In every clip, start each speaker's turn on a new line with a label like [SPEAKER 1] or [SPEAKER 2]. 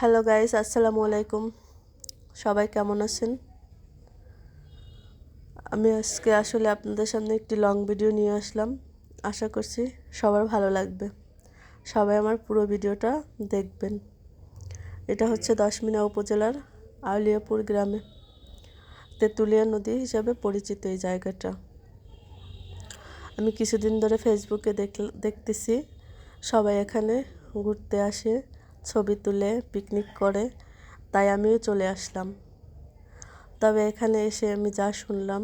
[SPEAKER 1] Hello guys, আসসালামু আলাইকুম। সবাই কেমন আছেন? আমি আজকে আসলে আপনাদের সামনে একটি লং ভিডিও নিয়ে আসলাম। আশা করছি সবার ভালো লাগবে। সবাই আমার পুরো ভিডিওটা দেখবেন। এটা হচ্ছে দশমিনা উপজেলার আউলিয়াপুর গ্রামে তেঁতুলিয়া নদী হিসাবে পরিচিত এই জায়গাটা। আমি কিছুদিন ধরে ফেসবুকে দেখতেছি সবাই এখানে ঘুরতে আসে, ছবি তুলে, পিকনিক করে, তাই আমিও চলে আসলাম। তবে এখানে এসে আমি যা শুনলাম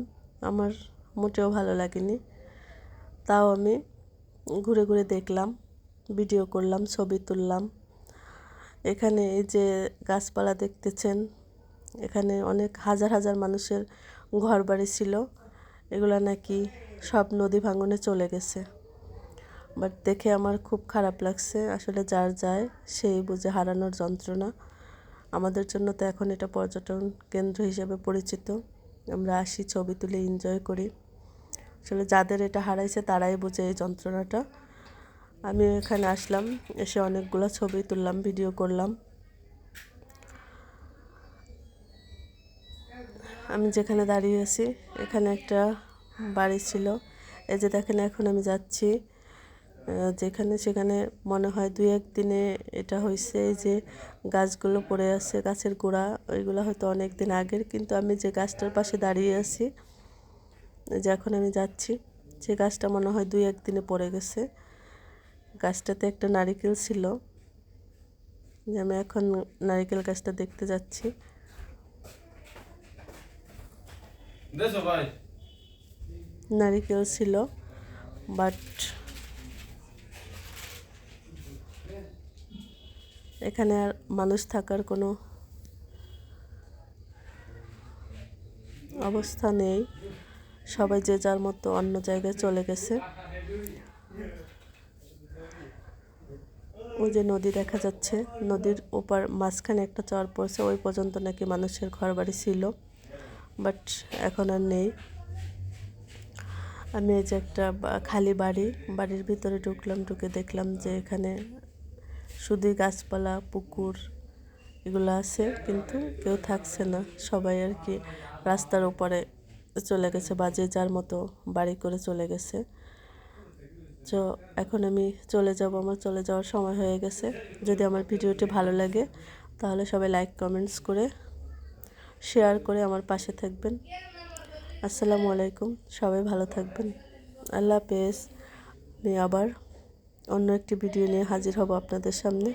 [SPEAKER 1] আমার মোটেও ভালো লাগেনি। তাও আমি ঘুরে ঘুরে দেখলাম, ভিডিও করলাম, ছবি তুললাম। এখানে এই যে গাছপালা দেখতেছেন, এখানে অনেক হাজার হাজার মানুষের ঘরবাড়ি ছিল, এগুলো নাকি সব নদী ভাঙনে চলে গেছে। বাট দেখে আমার খুব খারাপ লাগছে। আসলে যার যায় সেই বুঝে হারানোর যন্ত্রণা। আমাদের জন্য তো এখন এটা পর্যটন কেন্দ্র হিসেবে পরিচিত। আমরা আসি, ছবি তুলে, এনজয় করি। আসলে যাদের এটা হারাইছে তারাই বুঝে এই যন্ত্রণাটা। আমি এখানে আসলাম, এসে অনেকগুলো ছবি তুললাম, ভিডিও করলাম। আমি যেখানে দাঁড়িয়ে আছি এখানে একটা বাড়ি ছিল। এই যে দেখেন, এখন আমি যাচ্ছি যেখানে, সেখানে মনে হয় 2-1 দিনে এটা হয়েছে। এই যে গাছগুলো পড়ে আছে, গাছের গোড়া, ওইগুলো হয়তো অনেক দিন আগের, কিন্তু আমি যে গাছটার পাশে দাঁড়িয়ে আছি, যে এখন আমি যাচ্ছি, সে গাছটা মনে হয় 2-1 দিনে পড়ে গেছে। গাছটাতে একটা নারিকেল ছিল, যে আমি এখন নারিকেল গাছটা দেখতে যাচ্ছি। নারিকেল ছিল, বাট এখানে আর মানুষ থাকার কোনো অবস্থা নেই। সবাই যে যার মতো অন্য জায়গায় চলে গেছে। ওই যে নদী দেখা যাচ্ছে, নদীর ওপার মাঝখানে একটা চর পড়ছে, ওই পর্যন্ত নাকি মানুষের ঘরবাড়ি ছিল, বাট এখন আর নেই। আমি এই যে একটা খালি বাড়ির ভিতরে ঢুকলাম, ঢুকে দেখলাম যে এখানে শুধুই গাছপালা, পুকুর এগুলো আছে, কিন্তু কেউ থাকছে না। সবাই আর কি রাস্তার ওপারে চলে গেছে, বা যে যার মতো বাড়ি করে চলে গেছে। তো এখন আমি চলে যাব, আমার চলে যাওয়ার সময় হয়ে গেছে। যদি আমার ভিডিওটি ভালো লাগে তাহলে সবাই লাইক, কমেন্টস করে, শেয়ার করে আমার পাশে থাকবেন। আসসালামু আলাইকুম, সবাই ভালো থাকবেন। আল্লাহ হাফেজ। আমি আবার অন্য একটি ভিডিও নিয়ে হাজির হব আপনাদের সামনে।